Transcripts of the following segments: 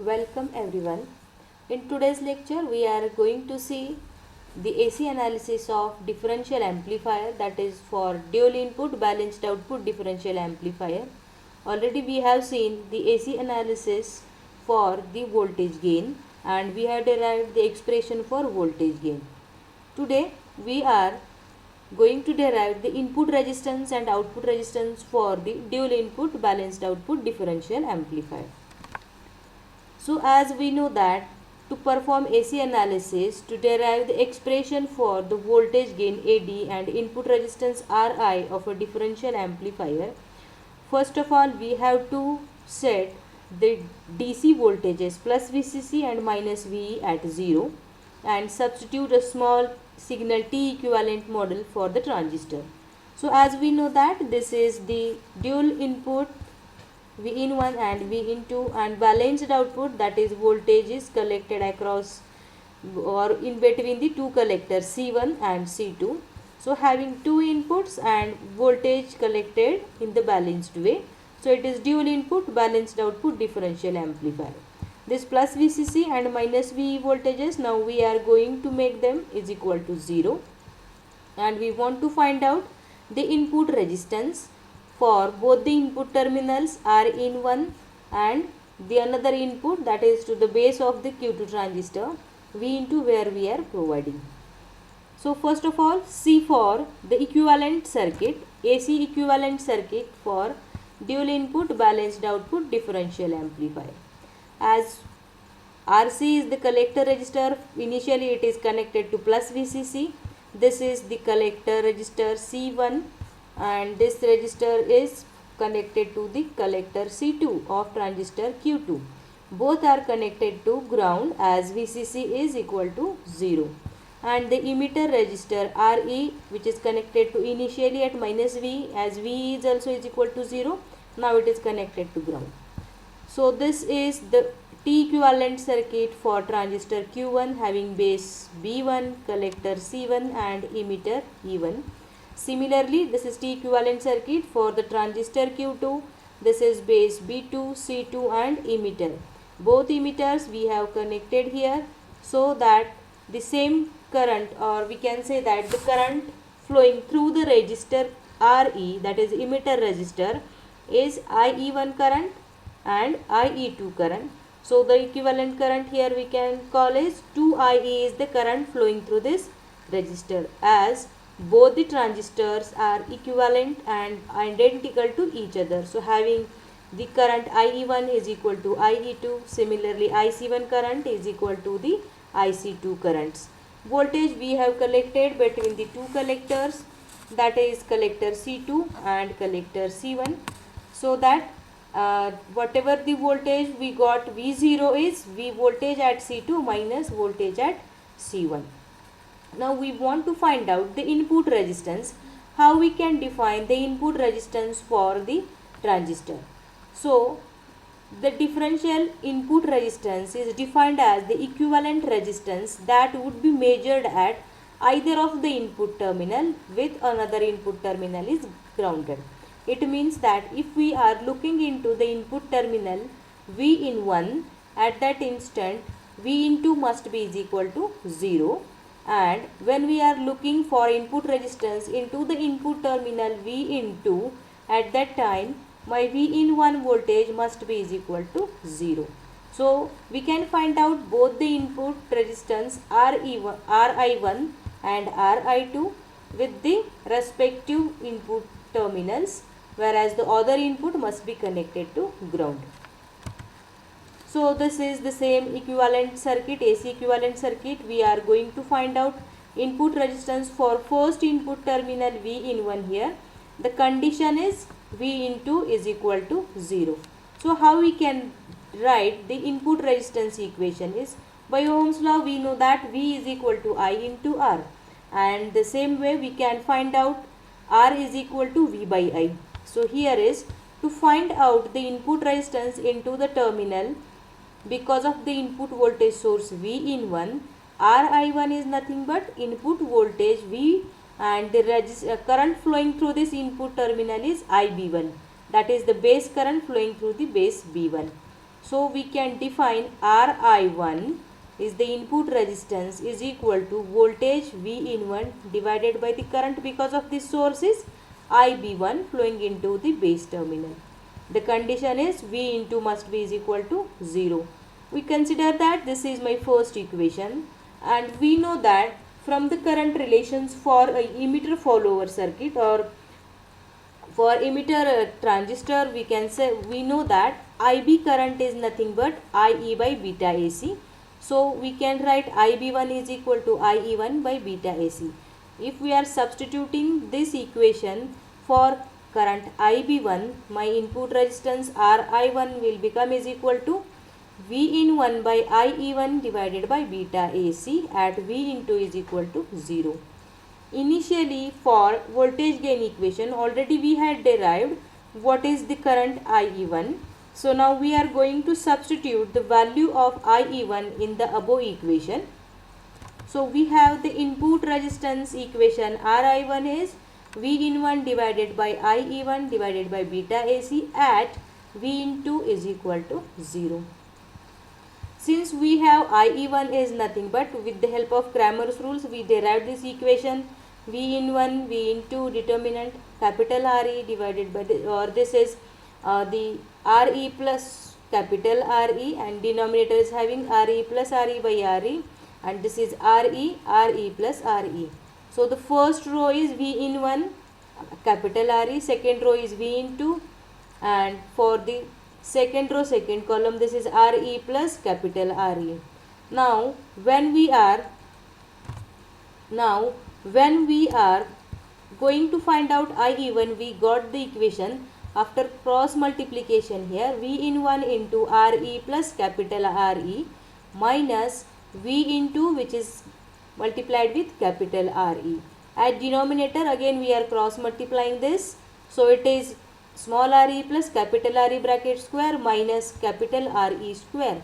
Welcome everyone. In today's lecture we are going to see the AC analysis of differential amplifier, that is for dual input balanced output differential amplifier. Already we have seen the AC analysis for the voltage gain and we have derived the expression for voltage gain. Today we are going to derive the input resistance and output resistance for the dual input balanced output differential amplifier. So as we know that to perform AC analysis, to derive the expression for the voltage gain AD and input resistance RI of a differential amplifier, first of all we have to set the DC voltages plus VCC and minus VE at 0 and substitute a small signal T equivalent model for the transistor. So as we know that this is the dual input V in 1 and V in 2 and balanced output, that is voltage is collected across or in between the two collectors C1 and C2. So having two inputs and voltage collected in the balanced way. So it is dual input balanced output differential amplifier. This plus VCC and minus VE voltages, now we are going to make them is equal to 0 and we want to find out the input resistance for both the input terminals R in 1 and the another input, that is to the base of the Q2 transistor V into where we are providing. So first of all, see for the equivalent circuit, AC equivalent circuit for dual input balanced output differential amplifier. As RC is the collector resistor, initially it is connected to plus VCC. This is the collector resistor C1 and this resistor is connected to the collector C2 of transistor Q2. Both are connected to ground as VCC is equal to 0 and the emitter resistor RE, which is connected to initially at minus V, as V is also is equal to 0, now it is connected to ground. So this is the T equivalent circuit for transistor Q1 having base B1, collector C1 and emitter E1. Similarly, this is T equivalent circuit for the transistor Q2. This is base B2, C2 and emitter. Both emitters we have connected here so that the same current, or we can say that the current flowing through the resistor RE, that is emitter resistor, is IE1 current and IE2 current. So the equivalent current here we can call is 2IE is the current flowing through this resistor, as both the transistors are equivalent and identical to each other. So having the current IE1 is equal to IE2, similarly IC1 current is equal to the IC2 currents. Voltage we have collected between the two collectors, that is collector C2 and collector C1, so that whatever the voltage we got V0 is V voltage at C2 minus voltage at C1. Now we want to find out the input resistance. How we can define the input resistance for the transistor? So the differential input resistance is defined as the equivalent resistance that would be measured at either of the input terminal with another input terminal is grounded. It means that if we are looking into the input terminal V in 1, at that instant V in 2 must be is equal to 0, and when we are looking for input resistance into the input terminal V in 2, at that time my V in 1 voltage must be is equal to 0. So we can find out both the input resistance RI1 and RI2 with the respective input terminals, whereas the other input must be connected to ground. So this is the same equivalent circuit, AC equivalent circuit. We are going to find out input resistance for first input terminal V in 1 here. The condition is V in 2 is equal to 0. So how we can write the input resistance equation is, by Ohm's law we know that V is equal to I into R, and the same way we can find out R is equal to V by I. So here is to find out the input resistance into the terminal because of the input voltage source V in 1, RI1 is nothing but input voltage V and the current flowing through this input terminal is IB1, that is the base current flowing through the base B1. So we can define Ri1 is the input resistance is equal to voltage V in 1 divided by the current because of this source is Ib1 flowing into the base terminal. The condition is V into must be is equal to 0. We consider that this is my first equation, and we know that from the current relations for a emitter follower circuit or for emitter transistor, we can say we know that IB current is nothing but IE by beta AC. So we can write IB1 is equal to IE1 by beta AC. If we are substituting this equation for current IB1, my input resistance RI1 will become is equal to V in 1 by IE1 divided by beta AC at V into is equal to 0. Initially for voltage gain equation already we had derived what is the current IE1. So now we are going to substitute the value of IE1 in the above equation. So we have the input resistance equation RI1 is V in 1 divided by IE1 divided by beta AC at V into is equal to 0. Since we have IE1 is nothing but with the help of Cramer's rules we derived this equation V in 1 V into determinant capital RE divided by the, or this is the RE plus capital RE, and denominator is having RE plus RE by RE, and this is RE plus RE. So the first row is V in 1 capital RE, second row is V in 2, and for the second row second column this is RE plus capital RE. Now when we are going to find out IE1, we got the equation after cross multiplication here V in 1 into RE plus capital RE minus V into which is multiplied with capital RE. At denominator again we are cross multiplying this, so it is small re plus capital RE bracket square minus capital RE square.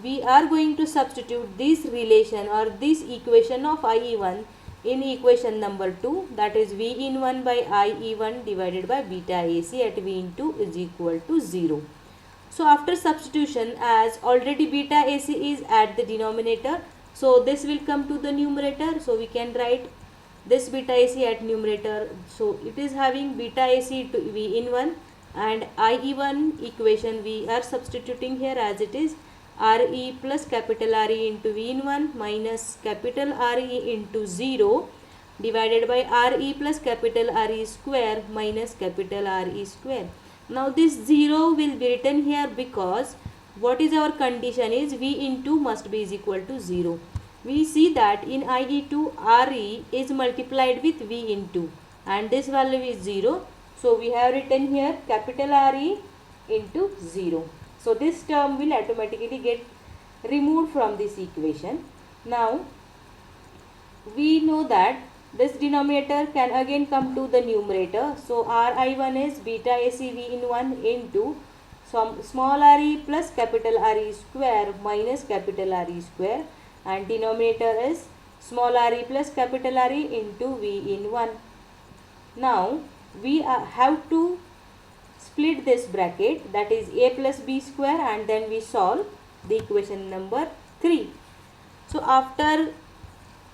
We are going to substitute this relation or this equation of IE1 in equation number 2, that is V in 1 by IE1 divided by beta AC at V into is equal to 0. So after substitution, as already beta AC is at the denominator, so this will come to the numerator, so we can write this beta AC at numerator. So it is having beta AC to V in 1 and IE1 equation we are substituting here as it is RE plus capital RE into V in 1 minus capital RE into 0 divided by RE plus capital RE square minus capital RE square. Now this 0 will be written here because what is our condition is V into must be is equal to 0. We see that in IE2 RE is multiplied with V into and this value is 0. So we have written here capital RE into 0. So this term will automatically get removed from this equation. Now we know that this denominator can again come to the numerator. So RI1 is beta AC V in 1 into some small re plus capital RE square minus capital RE square, and denominator is small re plus capital RE into V in 1. Now we have to split this bracket, that is a plus b square, and then we solve the equation number 3. So after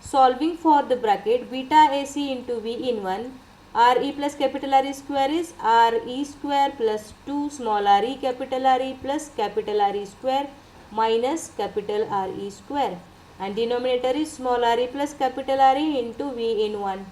solving for the bracket beta AC into V in 1, RE plus capital RE square is RE square plus 2 small re capital RE plus capital RE square minus capital RE square, and denominator is small re plus capital RE into V in 1.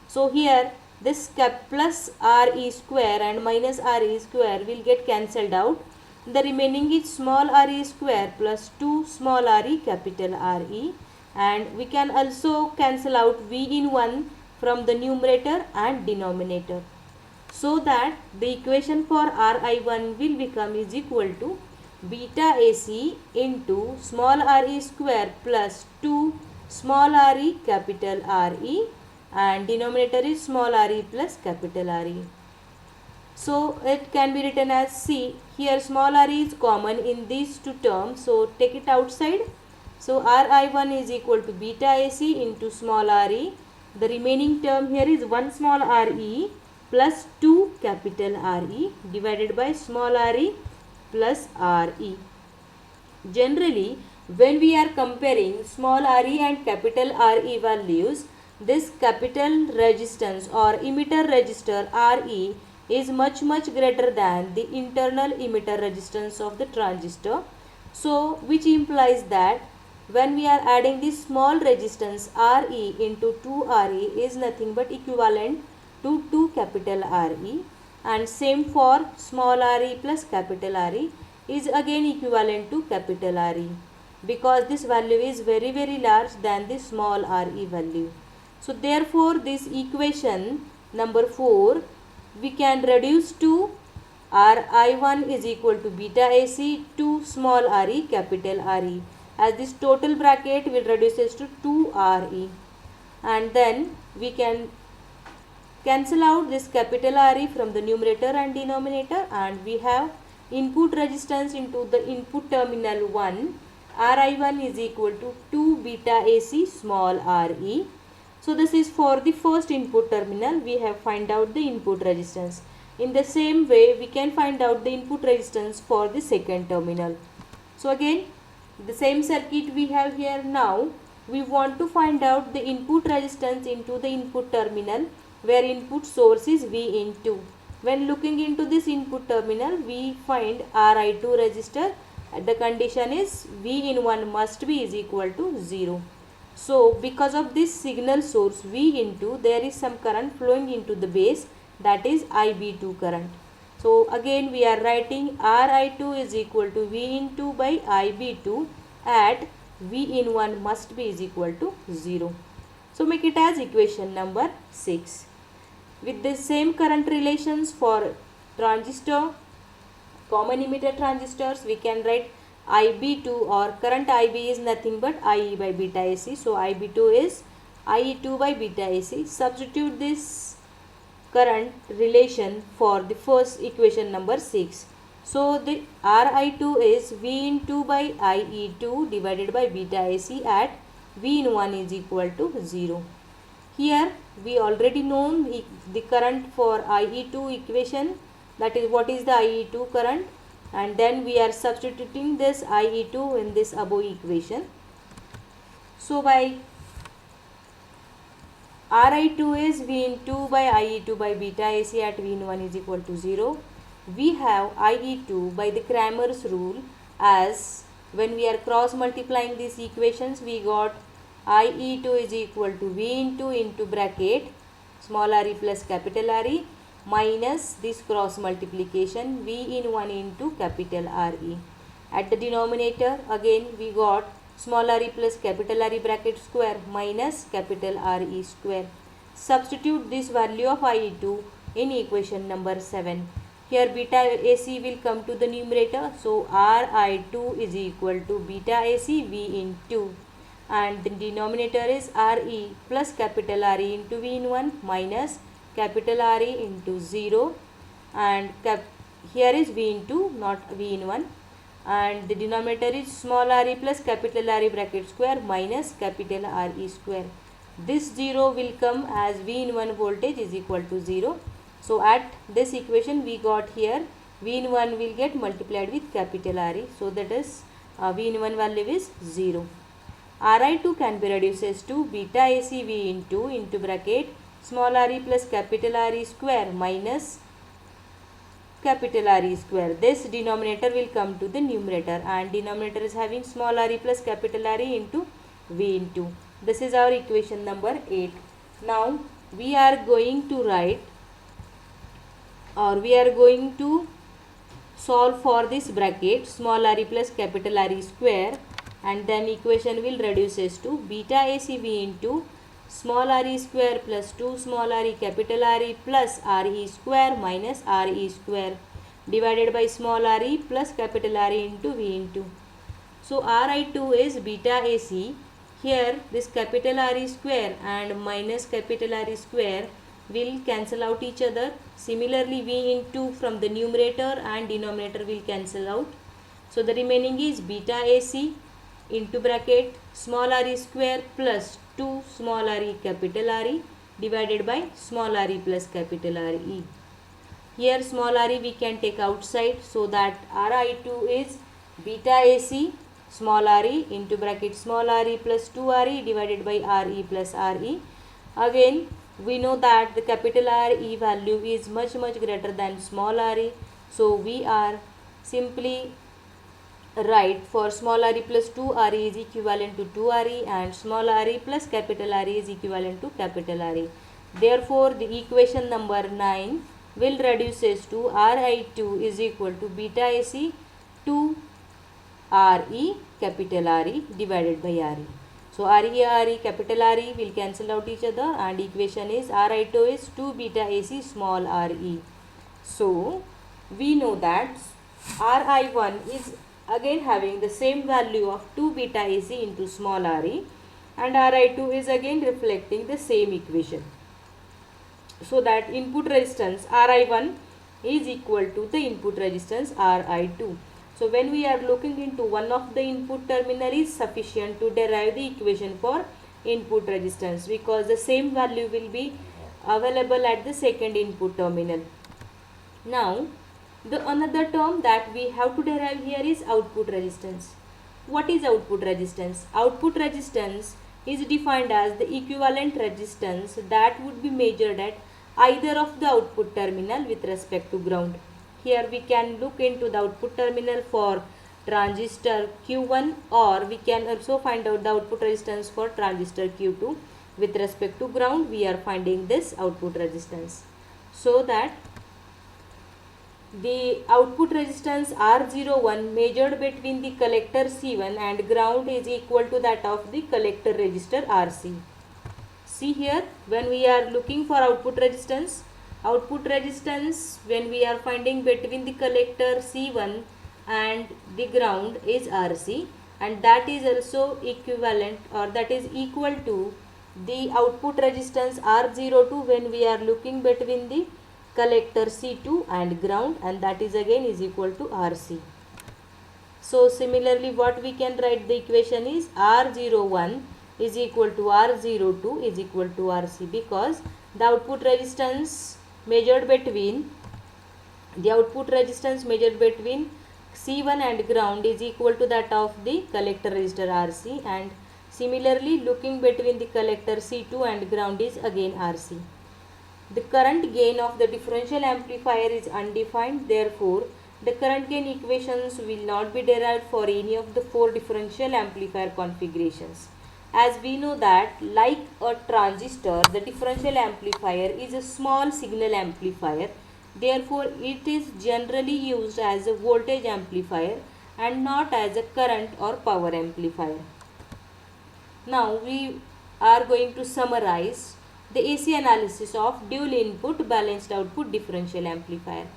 So here this plus RE square and minus RE square will get cancelled out. The remaining is small re square plus 2 small re capital RE, and we can also cancel out V in 1 from the numerator and denominator, so that the equation for RI1 will become is equal to beta AC into small re square plus 2 small re capital RE, and denominator is small re plus capital RE. So it can be written as C. Here small re is common in these two terms, so take it outside. So RI1 is equal to beta AC into small re. The remaining term here is 1 small re plus 2 capital RE divided by small re plus RE. Generally, when we are comparing small re and capital Re values, this capital resistance or emitter resistor Re is much greater than the internal emitter resistance of the transistor. So, which implies that when we are adding this small resistance Re into 2Re is nothing but equivalent to 2 capital Re, and same for small re plus capital Re is again equivalent to capital Re, because this value is very large than the small re value. So therefore this equation number 4 we can reduce to Ri1 is equal to beta AC to small re capital Re, as this total bracket will reduces to 2Re, and then we can cancel out this capital Re from the numerator and denominator, and we have input resistance into the input terminal 1. Ri1 is equal to 2 beta AC small re. So this is for the first input terminal. We have find out the input resistance. In the same way we can find out the input resistance for the second terminal. So again the same circuit we have here. Now we want to find out the input resistance into the input terminal where input source is V in 2. When looking into this input terminal, we find Ri2 resistor. The condition is V in 1 must be is equal to 0. So because of this signal source V in 2, there is some current flowing into the base, that is Ib2 current. So again we are writing Ri2 is equal to V in 2 by Ib2 at V in 1 must be is equal to 0. So make it as equation number 6. With the same current relations for transistor, common emitter transistors, we can write Ib2 or current Ib is nothing but IE by beta AC. So Ib2 is IE2 by beta AC. Substitute this current relation for the first equation number 6. So the Ri2 is V in 2 by IE2 divided by beta AC at V in 1 is equal to 0. Here we already know the current for IE2 equation, that is what is the IE2 current, and then we are substituting this IE2 in this above equation. So by Ri2 is V in 2 by IE2 by beta AC at V in 1 is equal to 0. We have IE2 by the Cramer's rule, as when we are cross multiplying these equations we got IE2 is equal to V into bracket small re plus capital Re minus this cross multiplication V in 1 into capital Re. At the denominator again we got small re plus capital Re bracket square minus capital Re square. Substitute this value of IE2 in equation number 7. Here beta AC will come to the numerator. So Ri2 is equal to beta AC V in 2. And the denominator is Re plus capital Re into V in 1 minus capital Re into 0, and here is V in 2 not V in 1, and the denominator is small re plus capital Re bracket square minus capital Re square. This 0 will come as V in 1 voltage is equal to 0. So at this equation we got here V in 1 will get multiplied with capital Re, so that is V in 1 value is 0. Ri2 can be reduced to beta AC V in 2 into bracket small re plus capital Re square minus capital Re square. This denominator will come to the numerator, and denominator is having small re plus capital Re into V in 2. This is our equation number 8. Now we are going to write, or we are going to solve for this bracket small re plus capital Re square, and then equation will reduces to beta AC V into small re square plus 2 small re capital Re plus Re square minus Re square divided by small re plus capital Re into V into. So Ri2 is beta AC. Here this capital Re square and minus capital Re square will cancel out each other. Similarly V into from the numerator and denominator will cancel out. So the remaining is beta AC into bracket small re square plus 2 small re capital Re divided by small re plus capital Re. Here small re we can take outside, so that Ri2 is beta AC small re into bracket small re plus 2re divided by Re plus Re. Again we know that the capital Re value is much greater than small re, so we are simply write for small re plus 2re is equivalent to 2re and small re plus capital Re is equivalent to capital Re. Therefore the equation number 9 will reduces to Ri2 is equal to beta AC 2 Re capital Re divided by Re. So Re capital Re will cancel out each other, and equation is Ri2 is 2 beta AC small re. So we know that Ri1 is again having the same value of 2 beta AC into small re, and Ri2 is again reflecting the same equation. So that input resistance Ri1 is equal to the input resistance Ri2. So when we are looking into one of the input terminal is sufficient to derive the equation for input resistance, because the same value will be available at the second input terminal. Now the another term that we have to derive here is output resistance. What is output resistance? Output resistance is defined as the equivalent resistance that would be measured at either of the output terminal with respect to ground. Here we can look into the output terminal for transistor Q1, or we can also find out the output resistance for transistor Q2. With respect to ground, we are finding this output resistance. So that the output resistance R01 measured between the collector C1 and ground is equal to that of the collector resistor RC. See here, when we are looking for output resistance when we are finding between the collector C1 and the ground is RC, and that is also equivalent, or that is equal to the output resistance R02 when we are looking between the collector C2 and ground, and that is again is equal to RC. So similarly what we can write, the equation is R01 is equal to R02 is equal to RC, because the output resistance measured between C1 and ground is equal to that of the collector resistor RC, and similarly looking between the collector C2 and ground is again RC. The current gain of the differential amplifier is undefined, therefore the current gain equations will not be derived for any of the 4 differential amplifier configurations. As we know that like a transistor, the differential amplifier is a small signal amplifier, therefore it is generally used as a voltage amplifier and not as a current or power amplifier. Now we are going to summarize the AC analysis of dual input balanced output differential amplifier.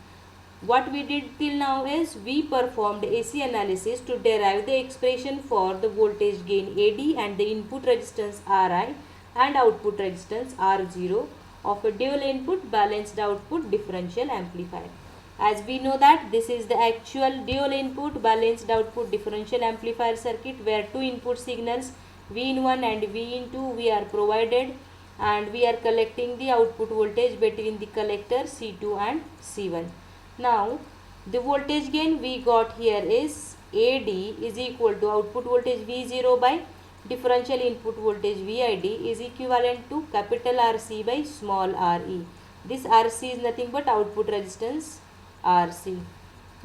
What we did till now is we performed AC analysis to derive the expression for the voltage gain AD and the input resistance Ri and output resistance R0 of a dual input balanced output differential amplifier. As we know that this is the actual dual input balanced output differential amplifier circuit, where two input signals V1 and V2 we are provided, and we are collecting the output voltage between the collector C2 and C1. Now the voltage gain we got here is AD is equal to output voltage V0 by differential input voltage VID is equivalent to capital RC by small re. This RC is nothing but output resistance RC.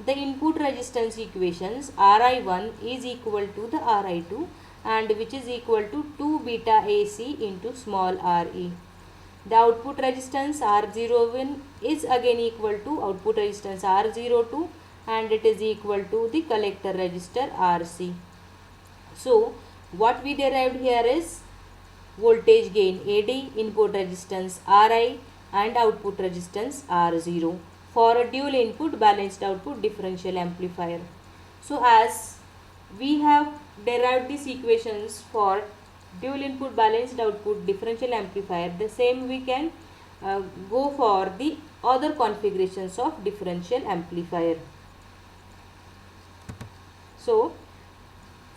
The input resistance equations Ri1 is equal to the Ri2, and which is equal to 2 beta AC into small re. The output resistance R01 is again equal to output resistance R02, and it is equal to the collector resistor RC. So what we derived here is voltage gain AD, input resistance Ri and output resistance R0 for a dual input balanced output differential amplifier. So as we have derived these equations for dual input balanced output differential amplifier, the same we can go for the other configurations of differential amplifier. So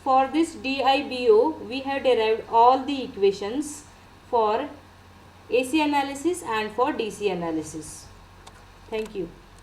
for this DIBO we have derived all the equations for AC analysis and for DC analysis. Thank you.